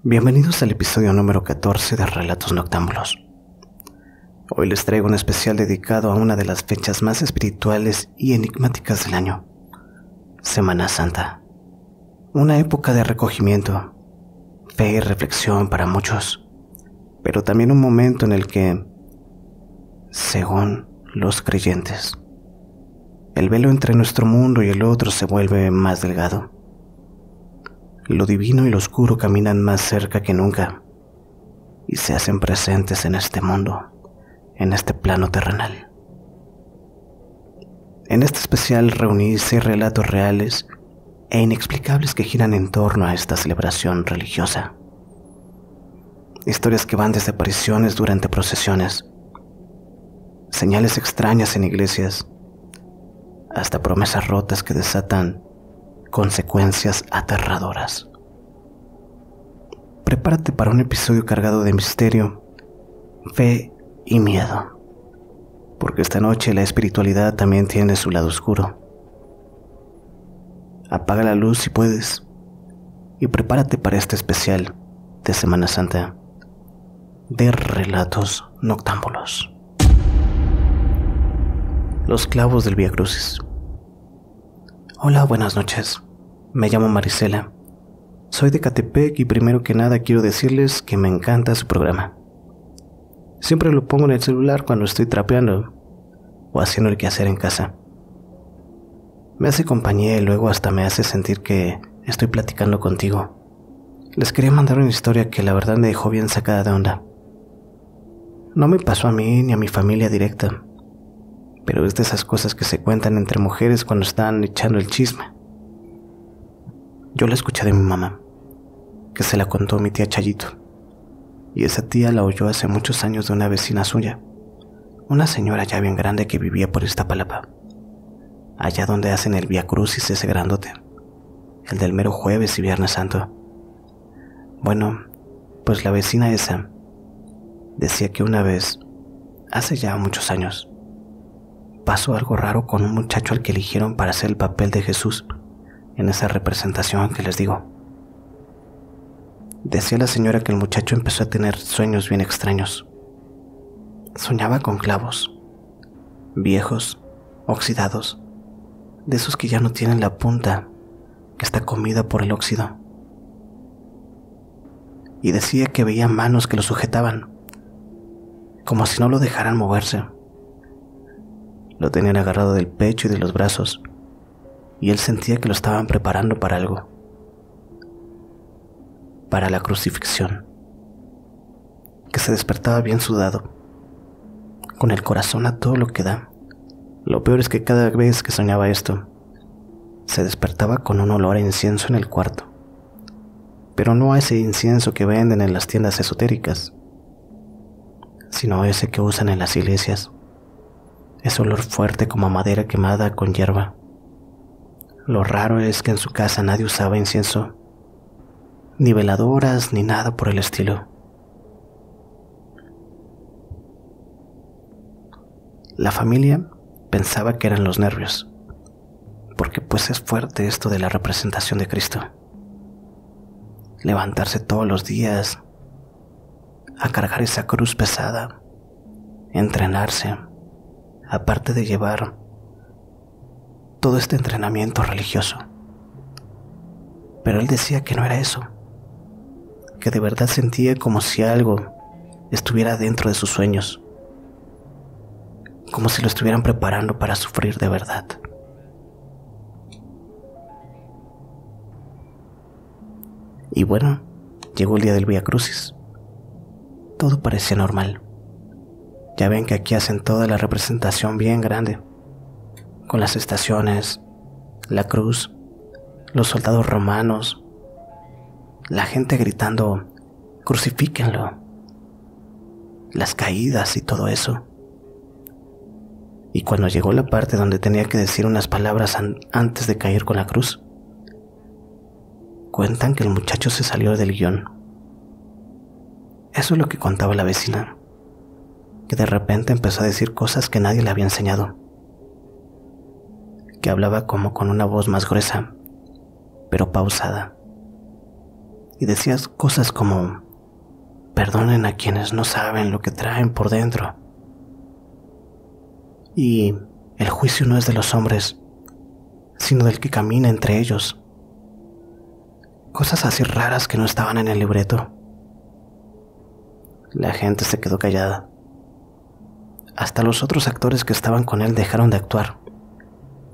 Bienvenidos al episodio número 14 de Relatos Noctámbulos. Hoy les traigo un especial dedicado a una de las fechas más espirituales y enigmáticas del año, Semana Santa. Una época de recogimiento, fe y reflexión para muchos, pero también un momento en el que, según los creyentes, el velo entre nuestro mundo y el otro se vuelve más delgado. Lo divino y lo oscuro caminan más cerca que nunca y se hacen presentes en este mundo, en este plano terrenal. En este especial reuní 6 relatos reales e inexplicables que giran en torno a esta celebración religiosa. Historias que van desde apariciones durante procesiones, señales extrañas en iglesias, hasta promesas rotas que desatan consecuencias aterradoras. Prepárate para un episodio cargado de misterio, fe y miedo, porque esta noche la espiritualidad también tiene su lado oscuro. Apaga la luz si puedes y prepárate para este especial de Semana Santa de Relatos Noctámbulos. Los clavos del Vía Crucis. Hola, buenas noches. Me llamo Marisela. Soy de Catepec y primero que nada quiero decirles que me encanta su programa. Siempre lo pongo en el celular cuando estoy trapeando o haciendo el quehacer en casa. Me hace compañía y luego hasta me hace sentir que estoy platicando contigo. Les quería mandar una historia que la verdad me dejó bien sacada de onda. No me pasó a mí ni a mi familia directa, pero es de esas cosas que se cuentan entre mujeres cuando están echando el chisme. Yo la escuché de mi mamá, que se la contó mi tía Chayito, y esa tía la oyó hace muchos años de una vecina suya, una señora ya bien grande que vivía por Iztapalapa, allá donde hacen el Vía Crucis ese grandote, el del mero jueves y viernes santo. Bueno, pues la vecina esa decía que una vez, hace ya muchos años, pasó algo raro con un muchacho al que eligieron para hacer el papel de Jesús en esa representación que les digo. Decía la señora que el muchacho empezó a tener sueños bien extraños. Soñaba con clavos, viejos, oxidados, de esos que ya no tienen la punta, que está comida por el óxido. Y decía que veía manos que lo sujetaban, como si no lo dejaran moverse. Lo tenían agarrado del pecho y de los brazos, y él sentía que lo estaban preparando para algo, para la crucifixión, que se despertaba bien sudado, con el corazón a todo lo que da. Lo peor es que cada vez que soñaba esto, se despertaba con un olor a incienso en el cuarto, pero no a ese incienso que venden en las tiendas esotéricas, sino ese que usan en las iglesias. Ese olor fuerte como a madera quemada con hierba. Lo raro es que en su casa nadie usaba incienso, ni veladoras, ni nada por el estilo. La familia pensaba que eran los nervios, porque pues es fuerte esto de la representación de Cristo. Levantarse todos los días, a cargar esa cruz pesada, entrenarse, aparte de llevar todo este entrenamiento religioso. Pero él decía que no era eso, que de verdad sentía como si algo estuviera dentro de sus sueños, como si lo estuvieran preparando para sufrir de verdad. Y bueno, llegó el día del Vía Crucis. Todo parecía normal. Ya ven que aquí hacen toda la representación bien grande, con las estaciones, la cruz, los soldados romanos, la gente gritando "crucifíquenlo", las caídas y todo eso. Y cuando llegó la parte donde tenía que decir unas palabras antes de caer con la cruz, cuentan que el muchacho se salió del guión. Eso es lo que contaba la vecina, que de repente empezó a decir cosas que nadie le había enseñado, que hablaba como con una voz más gruesa, pero pausada, y decías cosas como: perdonen a quienes no saben lo que traen por dentro. Y el juicio no es de los hombres, sino del que camina entre ellos. Cosas así raras que no estaban en el libreto. La gente se quedó callada. Hasta los otros actores que estaban con él dejaron de actuar,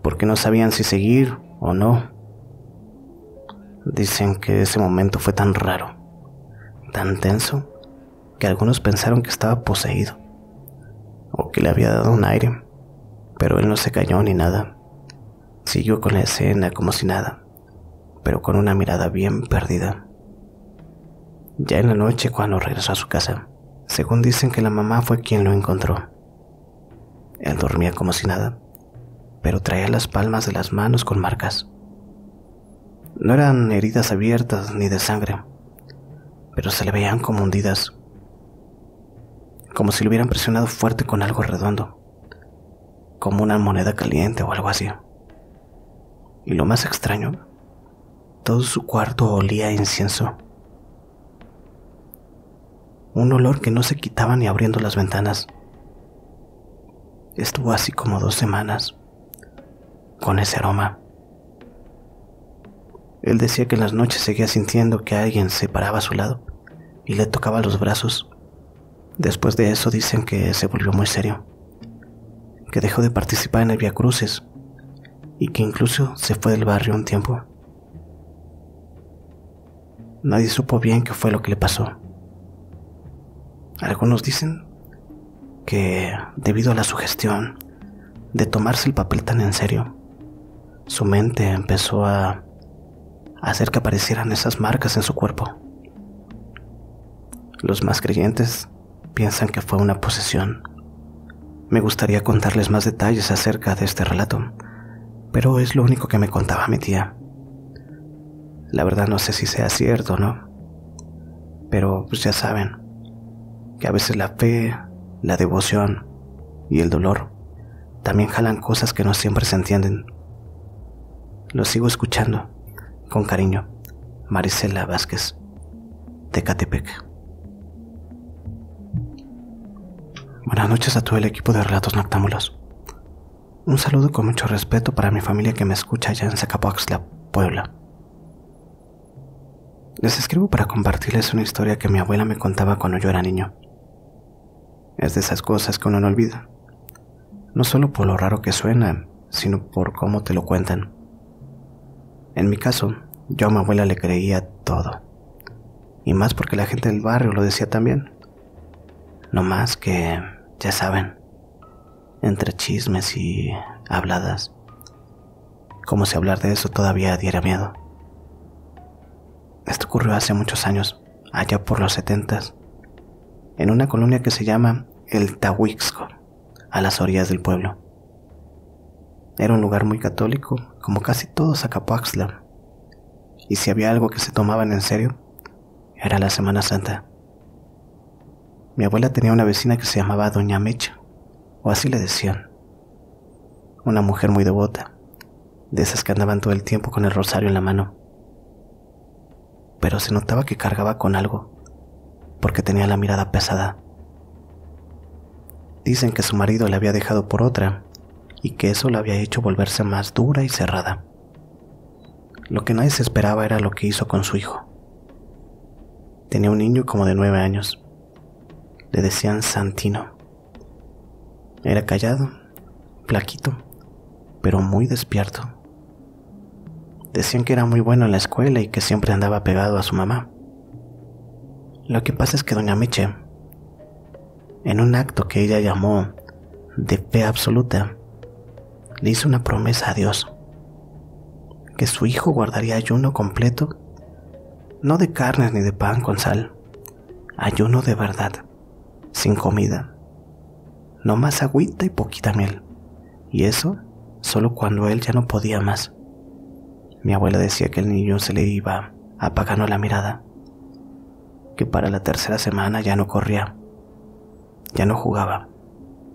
porque no sabían si seguir o no. Dicen que ese momento fue tan raro, tan tenso, que algunos pensaron que estaba poseído, o que le había dado un aire, pero él no se cayó ni nada. Siguió con la escena como si nada, pero con una mirada bien perdida. Ya en la noche, cuando regresó a su casa, según dicen que la mamá fue quien lo encontró. Él dormía como si nada, pero traía las palmas de las manos con marcas. No eran heridas abiertas ni de sangre, pero se le veían como hundidas, como si lo hubieran presionado fuerte con algo redondo, como una moneda caliente o algo así. Y lo más extraño, todo su cuarto olía a incienso. Un olor que no se quitaba ni abriendo las ventanas. Estuvo así como 2 semanas, con ese aroma. Él decía que en las noches seguía sintiendo que alguien se paraba a su lado y le tocaba los brazos. Después de eso dicen que se volvió muy serio, que dejó de participar en el Viacrucis y que incluso se fue del barrio un tiempo. Nadie supo bien qué fue lo que le pasó. Algunos dicen que debido a la sugestión de tomarse el papel tan en serio, su mente empezó a hacer que aparecieran esas marcas en su cuerpo. Los más creyentes piensan que fue una posesión. Me gustaría contarles más detalles acerca de este relato, pero es lo único que me contaba mi tía. La verdad no sé si sea cierto o no, pero pues ya saben que a veces la fe, la devoción y el dolor también jalan cosas que no siempre se entienden. Lo sigo escuchando, con cariño, Marisela Vázquez, de Ecatepec. Buenas noches a todo el equipo de Relatos Noctámbulos. Un saludo con mucho respeto para mi familia que me escucha allá en Zacapoaxtla, Puebla. Les escribo para compartirles una historia que mi abuela me contaba cuando yo era niño. Es de esas cosas que uno no olvida, no solo por lo raro que suena, sino por cómo te lo cuentan. En mi caso, yo a mi abuela le creía todo, y más porque la gente del barrio lo decía también. No más que, ya saben, entre chismes y habladas, como si hablar de eso todavía diera miedo. Esto ocurrió hace muchos años, allá por los 70s, en una colonia que se llama El Tahuixco, a las orillas del pueblo. Era un lugar muy católico, como casi todo Zacapoaxtla, y si había algo que se tomaban en serio, era la Semana Santa. Mi abuela tenía una vecina que se llamaba Doña Mecha, o así le decían. Una mujer muy devota, de esas que andaban todo el tiempo con el rosario en la mano. Pero se notaba que cargaba con algo, porque tenía la mirada pesada. Dicen que su marido la había dejado por otra, y que eso la había hecho volverse más dura y cerrada. Lo que nadie se esperaba era lo que hizo con su hijo. Tenía un niño como de 9 años. Le decían Santino. Era callado, flaquito, pero muy despierto. Decían que era muy bueno en la escuela y que siempre andaba pegado a su mamá. Lo que pasa es que doña Meche, en un acto que ella llamó de fe absoluta, le hizo una promesa a Dios, que su hijo guardaría ayuno completo, no de carnes ni de pan con sal, ayuno de verdad, sin comida, no más agüita y poquita miel, y eso solo cuando él ya no podía más. Mi abuela decía que el niño se le iba apagando la mirada, que para la 3ª semana ya no corría, ya no jugaba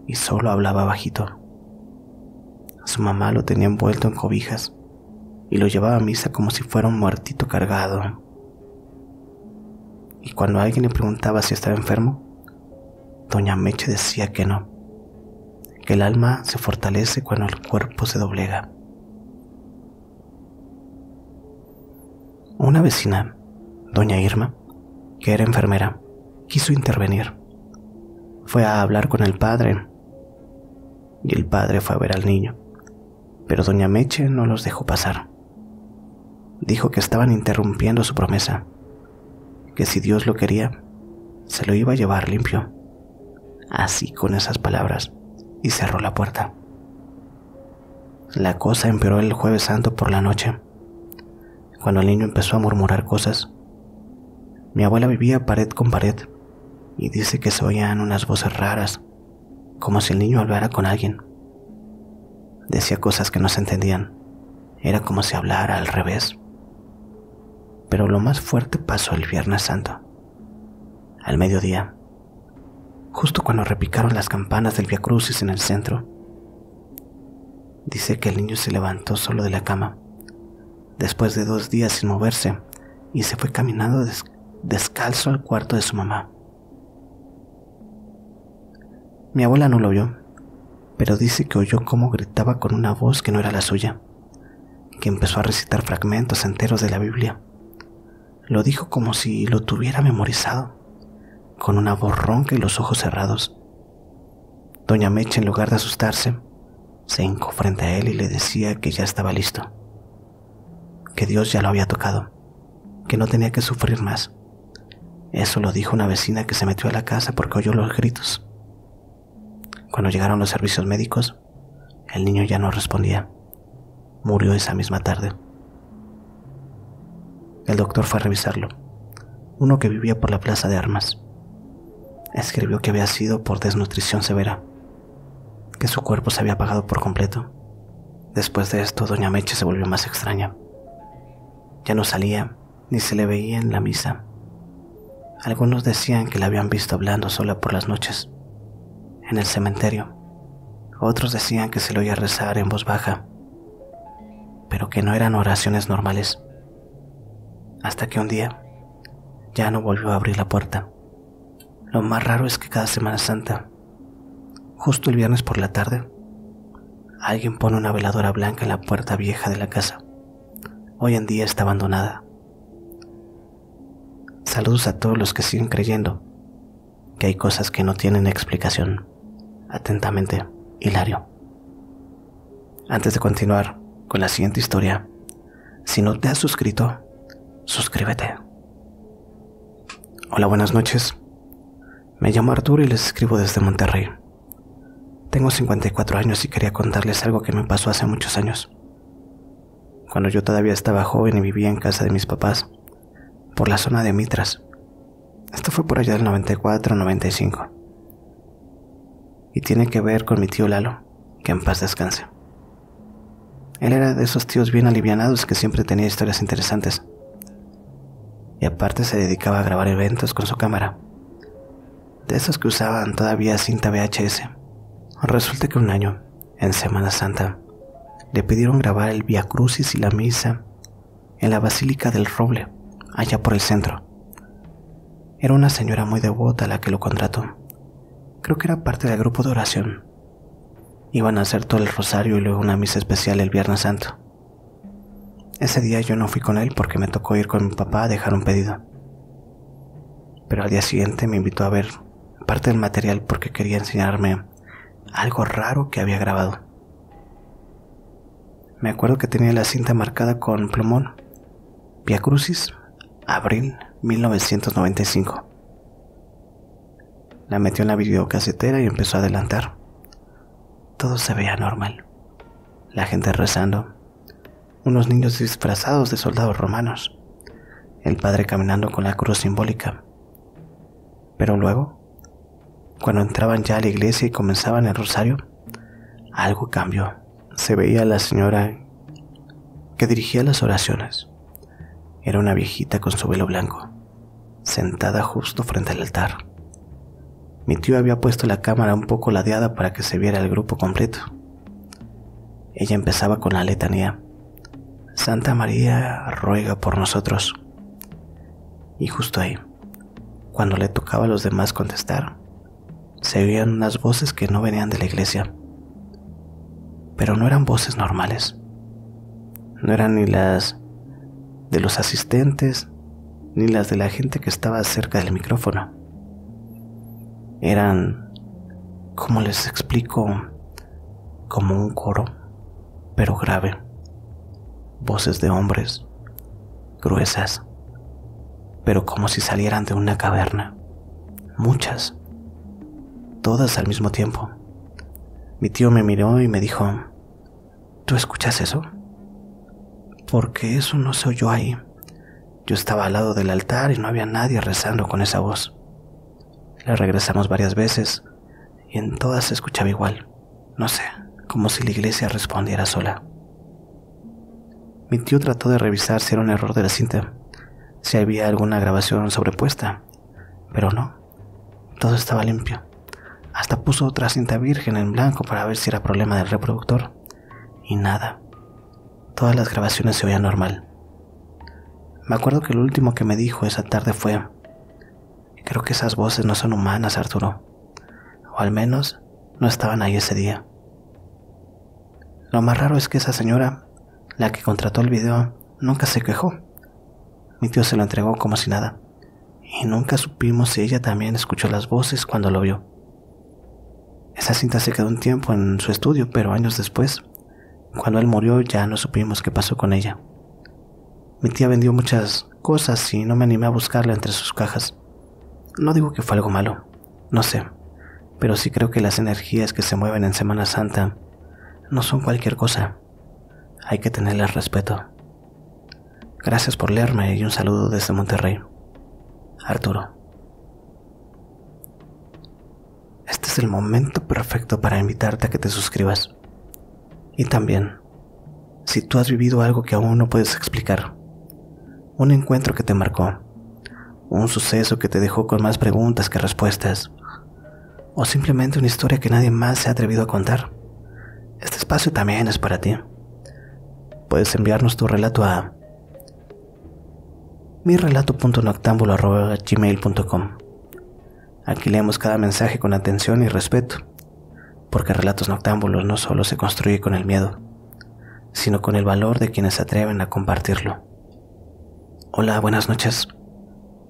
y solo hablaba bajito. Su mamá lo tenía envuelto en cobijas y lo llevaba a misa como si fuera un muertito cargado. y cuando alguien le preguntaba si estaba enfermo, doña Meche decía que no, que el alma se fortalece cuando el cuerpo se doblega. Una vecina, doña Irma, que era enfermera, quiso intervenir. Fue a hablar con el padre, y el padre fue a ver al niño, pero doña Meche no los dejó pasar. Dijo que estaban interrumpiendo su promesa, que si Dios lo quería, se lo iba a llevar limpio. Así, con esas palabras, y cerró la puerta. La cosa empeoró el Jueves Santo por la noche, cuando el niño empezó a murmurar cosas. Mi abuela vivía pared con pared, y dice que se oían unas voces raras, como si el niño hablara con alguien. Decía cosas que no se entendían, era como si hablara al revés. Pero lo más fuerte pasó el Viernes Santo. Al mediodía, justo cuando repicaron las campanas del Vía Crucis en el centro, dice que el niño se levantó solo de la cama, después de 2 días sin moverse, y se fue caminando descalzo al cuarto de su mamá. Mi abuela no lo vio, pero dice que oyó cómo gritaba con una voz que no era la suya, que empezó a recitar fragmentos enteros de la Biblia. Lo dijo como si lo tuviera memorizado, con una voz ronca y los ojos cerrados. Doña Meche, en lugar de asustarse, se hincó frente a él y le decía que ya estaba listo, que Dios ya lo había tocado, que no tenía que sufrir más. Eso lo dijo una vecina que se metió a la casa porque oyó los gritos. Cuando llegaron los servicios médicos, el niño ya no respondía. Murió esa misma tarde. El doctor fue a revisarlo, uno que vivía por la Plaza de Armas. Escribió que había sido por desnutrición severa, que su cuerpo se había apagado por completo. Después de esto, doña Meche se volvió más extraña. Ya no salía, ni se le veía en la misa. Algunos decían que la habían visto hablando sola por las noches, en el cementerio. Otros decían que se le oía rezar en voz baja, pero que no eran oraciones normales. Hasta que un día ya no volvió a abrir la puerta. Lo más raro es que cada Semana Santa, justo el viernes por la tarde, alguien pone una veladora blanca en la puerta vieja de la casa. Hoy en día está abandonada. Saludos a todos los que siguen creyendo que hay cosas que no tienen explicación. Atentamente, Hilario. Antes de continuar con la siguiente historia, si no te has suscrito, suscríbete. Hola, buenas noches. Me llamo Arturo y les escribo desde Monterrey. Tengo 54 años y quería contarles algo que me pasó hace muchos años. Cuando yo todavía estaba joven y vivía en casa de mis papás, por la zona de Mitras. Esto fue por allá del 94-95. Y tiene que ver con mi tío Lalo, que en paz descanse. Él era de esos tíos bien alivianados que siempre tenía historias interesantes. Y aparte se dedicaba a grabar eventos con su cámara, de esos que usaban todavía cinta VHS. Resulta que un año, en Semana Santa, le pidieron grabar el Vía Crucis y la misa en la Basílica del Roble, allá por el centro. Era una señora muy devota la que lo contrató. Creo que era parte del grupo de oración. Iban a hacer todo el rosario y luego una misa especial el Viernes Santo. Ese día yo no fui con él porque me tocó ir con mi papá a dejar un pedido. Pero al día siguiente me invitó a ver parte del material porque quería enseñarme algo raro que había grabado. Me acuerdo que tenía la cinta marcada con plumón: Vía Crucis, abril 1995. La metió en la videocasetera y empezó a adelantar. Todo se veía normal. La gente rezando, unos niños disfrazados de soldados romanos, el padre caminando con la cruz simbólica. Pero luego, cuando entraban ya a la iglesia y comenzaban el rosario, algo cambió. Se veía a la señora que dirigía las oraciones. Era una viejita con su velo blanco, sentada justo frente al altar. Mi tío había puesto la cámara un poco ladeada para que se viera el grupo completo. Ella empezaba con la letanía: Santa María, ruega por nosotros. Y justo ahí, cuando le tocaba a los demás contestar, se oían unas voces que no venían de la iglesia. Pero no eran voces normales. No eran ni las de los asistentes, ni las de la gente que estaba cerca del micrófono. Eran, ¿cómo les explico? Como un coro, pero grave. Voces de hombres, gruesas, pero como si salieran de una caverna. Muchas, todas al mismo tiempo. Mi tío me miró y me dijo: ¿tú escuchas eso? Porque eso no se oyó ahí. Yo estaba al lado del altar y no había nadie rezando con esa voz. Le regresamos varias veces y en todas se escuchaba igual. No sé, como si la iglesia respondiera sola. Mi tío trató de revisar si era un error de la cinta, si había alguna grabación sobrepuesta, pero no, todo estaba limpio. Hasta puso otra cinta virgen en blanco para ver si era problema del reproductor, y nada. Todas las grabaciones se oían normal. Me acuerdo que lo último que me dijo esa tarde fue: creo que esas voces no son humanas, Arturo, o al menos no estaban ahí ese día. Lo más raro es que esa señora, la que contrató el video, nunca se quejó. Mi tío se lo entregó como si nada, y nunca supimos si ella también escuchó las voces cuando lo vio. Esa cinta se quedó un tiempo en su estudio, pero años después, cuando él murió, ya no supimos qué pasó con ella. Mi tía vendió muchas cosas y no me animé a buscarla entre sus cajas. No digo que fue algo malo, no sé, pero sí creo que las energías que se mueven en Semana Santa no son cualquier cosa. Hay que tenerles respeto. Gracias por leerme y un saludo desde Monterrey. Arturo. Este es el momento perfecto para invitarte a que te suscribas. Y también, si tú has vivido algo que aún no puedes explicar, un encuentro que te marcó, un suceso que te dejó con más preguntas que respuestas, o simplemente una historia que nadie más se ha atrevido a contar, este espacio también es para ti. Puedes enviarnos tu relato a mirelato.noctambulo@gmail.com. Aquí leemos cada mensaje con atención y respeto, porque Relatos Noctámbulos no solo se construye con el miedo, sino con el valor de quienes se atreven a compartirlo. Hola, buenas noches.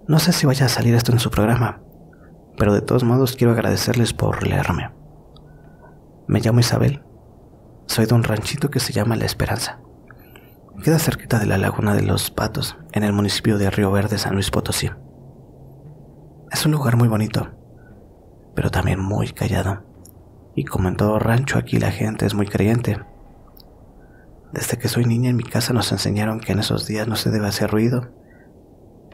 No sé si vaya a salir esto en su programa, pero de todos modos quiero agradecerles por leerme. Me llamo Isabel. Soy de un ranchito que se llama La Esperanza. Queda cerquita de la Laguna de los Patos, en el municipio de Río Verde, San Luis Potosí. Es un lugar muy bonito, pero también muy callado. Y como en todo rancho, aquí la gente es muy creyente. Desde que soy niña en mi casa nos enseñaron que en esos días no se debe hacer ruido,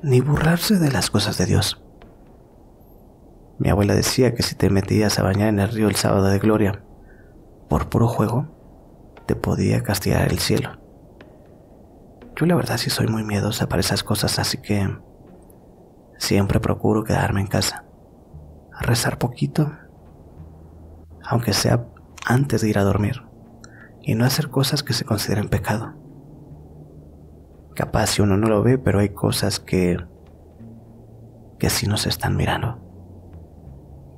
ni burlarse de las cosas de Dios. Mi abuela decía que si te metías a bañar en el río el sábado de gloria, por puro juego, te podía castigar el cielo. Yo la verdad sí soy muy miedosa para esas cosas, así que siempre procuro quedarme en casa, a rezar poquito, aunque sea antes de ir a dormir, y no hacer cosas que se consideren pecado. Capaz si uno no lo ve, pero hay cosas que sí nos están mirando.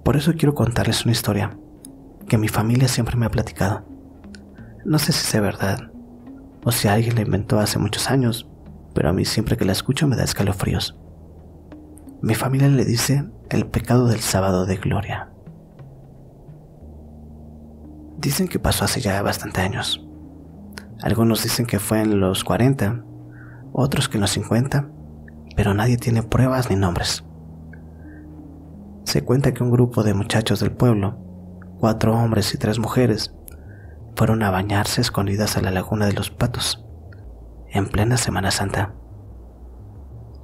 Por eso quiero contarles una historia que mi familia siempre me ha platicado. No sé si sea verdad, o si alguien la inventó hace muchos años, pero a mí siempre que la escucho me da escalofríos. Mi familia le dice el pecado del sábado de gloria. Dicen que pasó hace ya bastante años. Algunos dicen que fue en los 40, otros que en los 50, pero nadie tiene pruebas ni nombres. Se cuenta que un grupo de muchachos del pueblo, 4 hombres y 3 mujeres, fueron a bañarse escondidas a la Laguna de los Patos, en plena Semana Santa.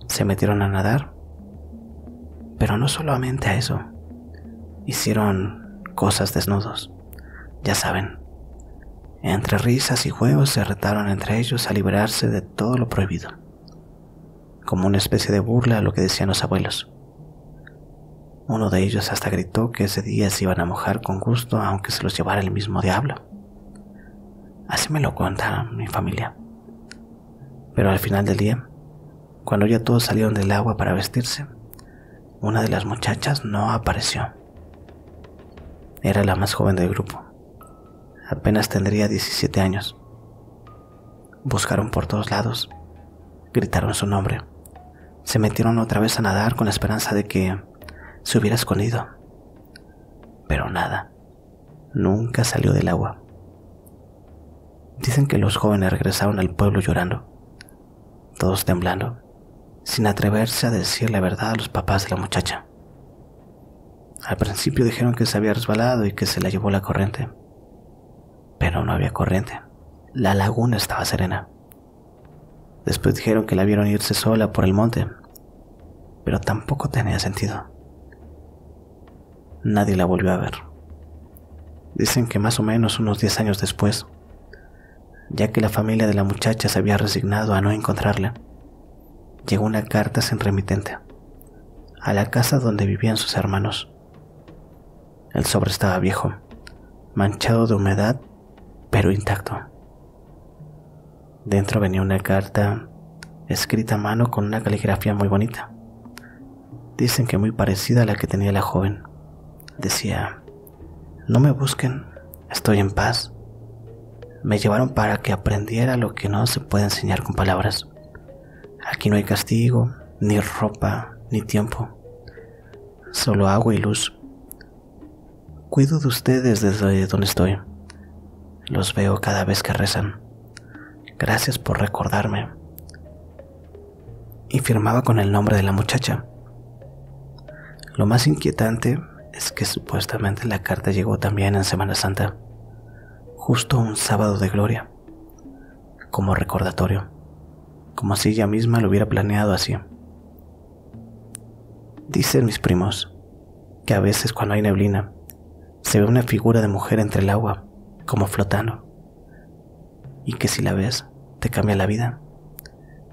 Se metieron a nadar, pero no solamente a eso, hicieron cosas desnudos. Ya saben, entre risas y juegos se retaron entre ellos a librarse de todo lo prohibido, como una especie de burla a lo que decían los abuelos. Uno de ellos hasta gritó que ese día se iban a mojar con gusto aunque se los llevara el mismo diablo. Así me lo cuenta mi familia. Pero al final del día, cuando ya todos salieron del agua para vestirse, una de las muchachas no apareció. Era la más joven del grupo. Apenas tendría 17 años. Buscaron por todos lados, gritaron su nombre. Se metieron otra vez a nadar con la esperanza de que se hubiera escondido. Pero nada, nunca salió del agua. Dicen que los jóvenes regresaron al pueblo llorando, todos temblando, sin atreverse a decir la verdad a los papás de la muchacha. Al principio dijeron que se había resbalado y que se la llevó la corriente. Pero no había corriente. La laguna estaba serena. Después dijeron que la vieron irse sola por el monte, pero tampoco tenía sentido. Nadie la volvió a ver. Dicen que más o menos unos 10 años después, ya que la familia de la muchacha se había resignado a no encontrarla, llegó una carta sin remitente a la casa donde vivían sus hermanos. El sobre estaba viejo, manchado de humedad, pero intacto. Dentro venía una carta escrita a mano con una caligrafía muy bonita. Dicen que muy parecida a la que tenía la joven. Decía: no me busquen, estoy en paz. Me llevaron para que aprendiera lo que no se puede enseñar con palabras. Aquí no hay castigo, ni ropa, ni tiempo. Solo agua y luz. Cuido de ustedes desde donde estoy. Los veo cada vez que rezan. Gracias por recordarme. Y firmaba con el nombre de la muchacha. Lo más inquietante es que supuestamente la carta llegó también en Semana Santa, justo un sábado de gloria, como recordatorio, como si ella misma lo hubiera planeado así. Dicen mis primos que a veces cuando hay neblina se ve una figura de mujer entre el agua, como flotando, y que si la ves te cambia la vida.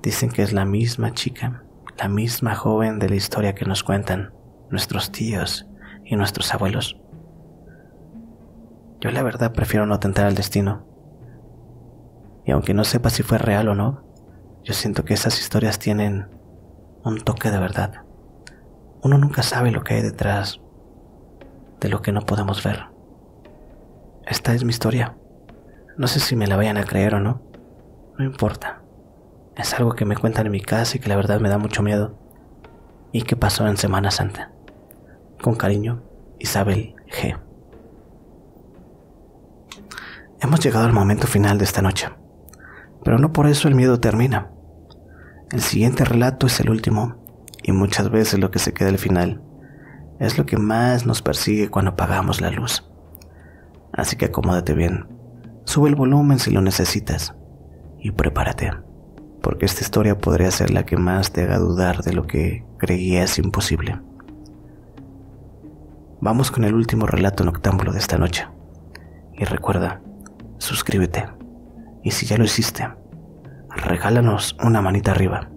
Dicen que es la misma chica, la misma joven de la historia que nos cuentan nuestros tíos y nuestros abuelos. Yo la verdad prefiero no tentar al destino, y aunque no sepa si fue real o no, yo siento que esas historias tienen un toque de verdad. Uno nunca sabe lo que hay detrás de lo que no podemos ver. Esta es mi historia. No sé si me la vayan a creer o no. No importa. Es algo que me cuentan en mi casa y que la verdad me da mucho miedo. Y que pasó en Semana Santa. Con cariño, Isabel G. Hemos llegado al momento final de esta noche. Pero no por eso el miedo termina. El siguiente relato es el último, y muchas veces lo que se queda al final es lo que más nos persigue cuando apagamos la luz. Así que acomódate bien, sube el volumen si lo necesitas, y prepárate, porque esta historia podría ser la que más te haga dudar de lo que creías imposible. Vamos con el último relato noctámbulo de esta noche. Y recuerda, suscríbete, y si ya lo hiciste, regálanos una manita arriba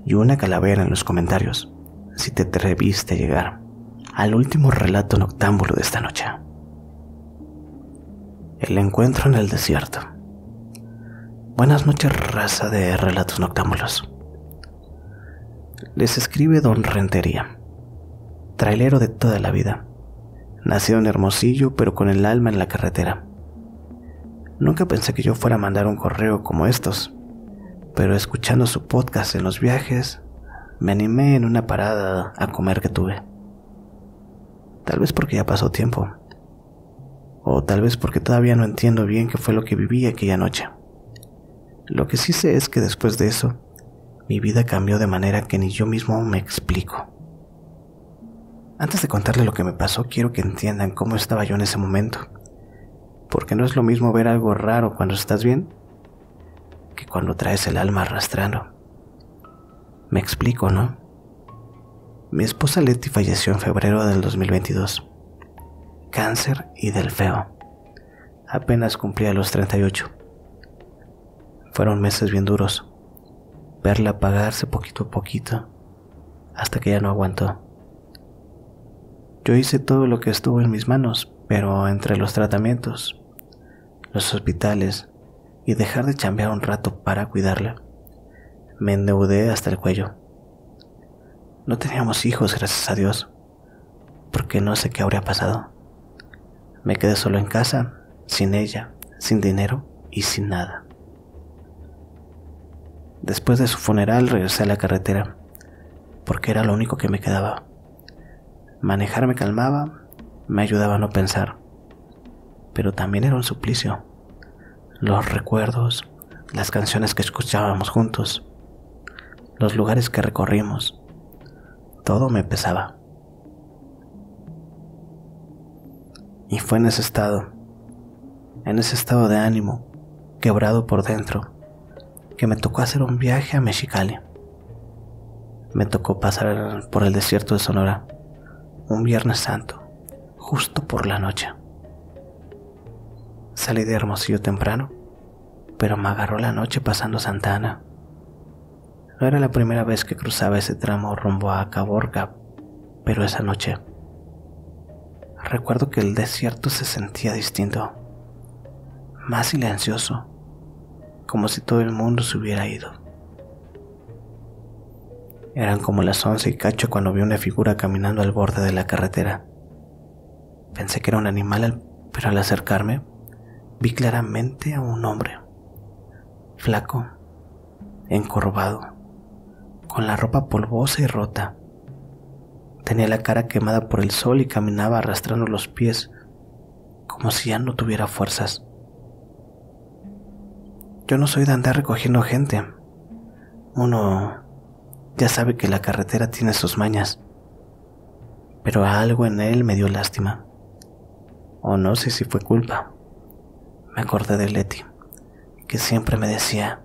y una calavera en los comentarios si te atreviste a llegar al último relato noctámbulo de esta noche. El encuentro en el desierto. Buenas noches, raza de relatos noctámbulos. Les escribe Don Rentería, trailero de toda la vida, nacido en Hermosillo pero con el alma en la carretera. Nunca pensé que yo fuera a mandar un correo como estos, pero escuchando su podcast en los viajes, me animé en una parada a comer que tuve. Tal vez porque ya pasó tiempo, o tal vez porque todavía no entiendo bien qué fue lo que viví aquella noche. Lo que sí sé es que después de eso, mi vida cambió de manera que ni yo mismo me explico. Antes de contarle lo que me pasó, quiero que entiendan cómo estaba yo en ese momento, porque no es lo mismo ver algo raro cuando estás bien que cuando traes el alma arrastrando. Me explico, ¿no? Mi esposa Leti falleció en febrero del 2022. Cáncer y del feo. Apenas cumplía los 38. Fueron meses bien duros. Verla apagarse poquito a poquito, hasta que ya no aguantó. Yo hice todo lo que estuvo en mis manos, pero entre los tratamientos, los hospitales y dejar de chambear un rato para cuidarla, me endeudé hasta el cuello. No teníamos hijos, gracias a Dios, porque no sé qué habría pasado. Me quedé solo en casa, sin ella, sin dinero y sin nada. Después de su funeral regresé a la carretera, porque era lo único que me quedaba. Manejar me calmaba, me ayudaba a no pensar, pero también era un suplicio. Los recuerdos, las canciones que escuchábamos juntos, los lugares que recorrimos, todo me pesaba. Y fue en ese estado de ánimo, quebrado por dentro, que me tocó hacer un viaje a Mexicali. Me tocó pasar por el desierto de Sonora, un Viernes Santo, justo por la noche. Salí de Hermosillo temprano, pero me agarró la noche pasando Santa Ana. No era la primera vez que cruzaba ese tramo rumbo a Caborca, pero esa noche recuerdo que el desierto se sentía distinto, más silencioso, como si todo el mundo se hubiera ido. Eran como las 11 y cacho cuando vi una figura caminando al borde de la carretera. Pensé que era un animal, pero al acercarme vi claramente a un hombre, flaco, encorvado, con la ropa polvosa y rota. Tenía la cara quemada por el sol y caminaba arrastrando los pies como si ya no tuviera fuerzas. Yo no soy de andar recogiendo gente. Uno ya sabe que la carretera tiene sus mañas, pero algo en él me dio lástima. O no sé si fue culpa. Me acordé de Leti, que siempre me decía: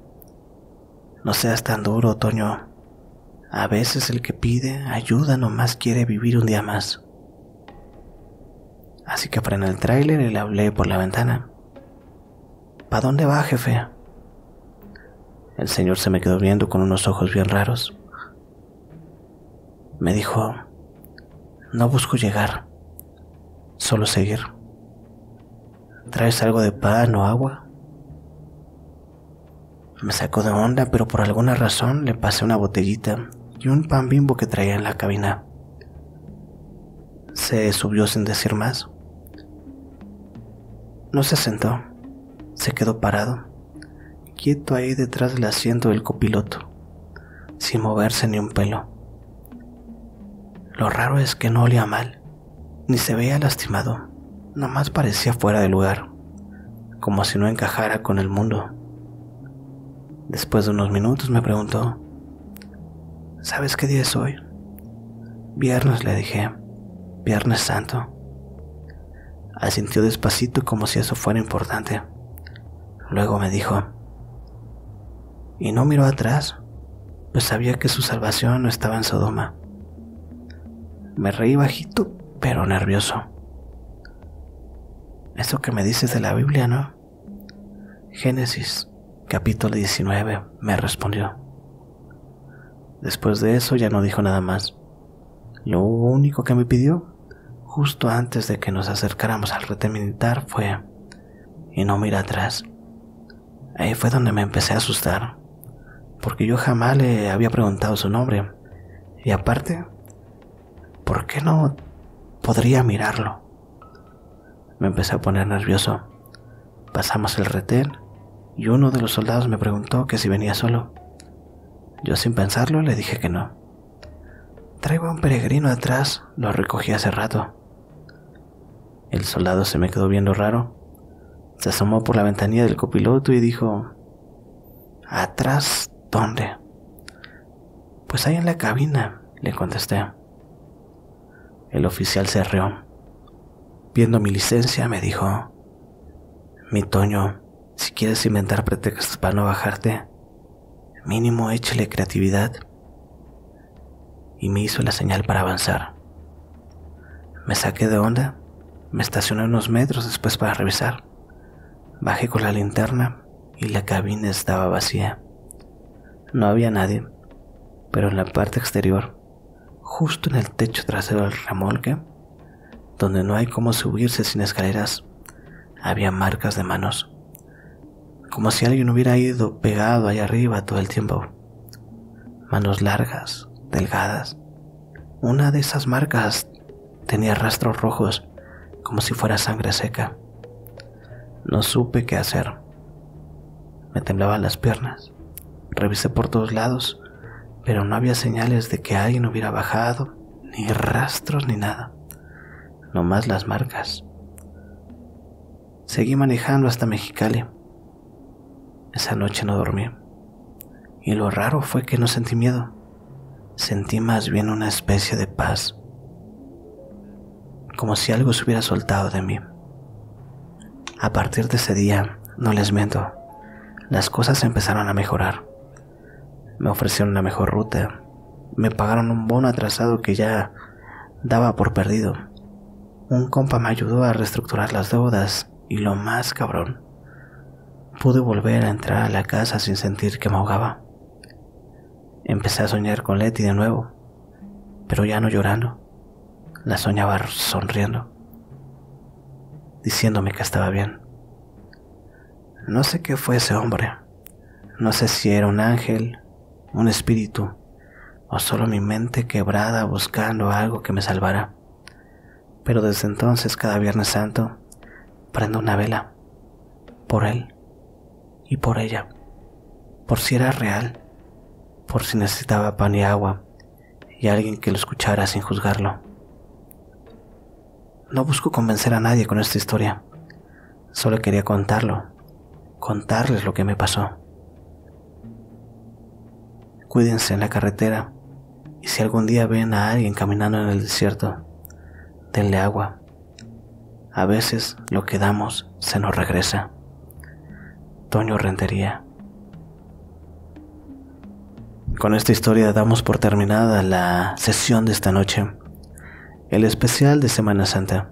no seas tan duro, Toño. A veces el que pide ayuda nomás quiere vivir un día más. Así que frené el tráiler y le hablé por la ventana. ¿Pa dónde va, jefe? El señor se me quedó viendo con unos ojos bien raros. Me dijo: no busco llegar, solo seguir. ¿Traes algo de pan o agua? Me sacó de onda, pero por alguna razón le pasé una botellita y un pan Bimbo que traía en la cabina. Se subió sin decir más. No se sentó, se quedó parado, quieto ahí detrás del asiento del copiloto, sin moverse ni un pelo. Lo raro es que no olía mal, ni se veía lastimado, nomás parecía fuera de lugar, como si no encajara con el mundo. Después de unos minutos me preguntó: ¿sabes qué día es hoy? Viernes, le dije. Viernes Santo. Asintió despacito como si eso fuera importante. Luego me dijo: ¿y no miró atrás? Pues sabía que su salvación no estaba en Sodoma. Me reí bajito, pero nervioso. Eso que me dices de la Biblia, ¿no? Génesis, capítulo 19, me respondió. Después de eso ya no dijo nada más. Lo único que me pidió, justo antes de que nos acercáramos al retén militar, fue: y no mira atrás. Ahí fue donde me empecé a asustar, porque yo jamás le había preguntado su nombre. Y aparte, ¿por qué no podría mirarlo? Me empecé a poner nervioso. Pasamos el retén y uno de los soldados me preguntó que si venía solo. Yo, sin pensarlo, le dije que no. Traigo a un peregrino atrás, lo recogí hace rato. El soldado se me quedó viendo raro. Se asomó por la ventanilla del copiloto y dijo: ¿atrás dónde? Pues ahí en la cabina, le contesté. El oficial se rió. Viendo mi licencia me dijo: mi Toño, si quieres inventar pretextos para no bajarte, mínimo échale creatividad. Y me hizo la señal para avanzar. Me saqué de onda, me estacioné unos metros después para revisar. Bajé con la linterna y la cabina estaba vacía. No había nadie, pero en la parte exterior, justo en el techo trasero del remolque, donde no hay cómo subirse sin escaleras, había marcas de manos, como si alguien hubiera ido pegado ahí arriba todo el tiempo. Manos largas, delgadas, Una de esas marcas tenía rastros rojos, como si fuera sangre seca. No supe qué hacer. Me temblaban las piernas. Revisé por todos lados, pero no había señales de que alguien hubiera bajado, ni rastros ni nada. Nomás las marcas. Seguí manejando hasta Mexicali. Esa noche no dormí. Y lo raro fue que no sentí miedo. Sentí más bien una especie de paz. Como si algo se hubiera soltado de mí. A partir de ese día, no les miento, las cosas empezaron a mejorar. Me ofrecieron una mejor ruta. Me pagaron un bono atrasado que ya daba por perdido. Un compa me ayudó a reestructurar las deudas y lo más cabrón, pude volver a entrar a la casa sin sentir que me ahogaba. Empecé a soñar con Leti de nuevo, pero ya no llorando. La soñaba sonriendo, diciéndome que estaba bien. No sé qué fue ese hombre. No sé si era un ángel, un espíritu, o solo mi mente quebrada buscando algo que me salvara. Pero desde entonces, cada Viernes Santo, prendo una vela, por él y por ella, por si era real, por si necesitaba pan y agua, y alguien que lo escuchara sin juzgarlo. No busco convencer a nadie con esta historia, solo quería contarles lo que me pasó. Cuídense en la carretera, y si algún día ven a alguien caminando en el desierto, denle agua. A veces lo que damos se nos regresa. Toño Rentería. Con esta historia damos por terminada la sesión de esta noche, el especial de Semana Santa.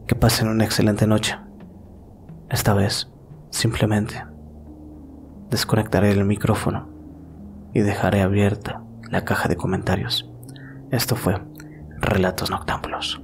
Que pasen una excelente noche. Esta vez, simplemente, desconectaré el micrófono y dejaré abierta la caja de comentarios. Esto fue Relatos Noctámbulos.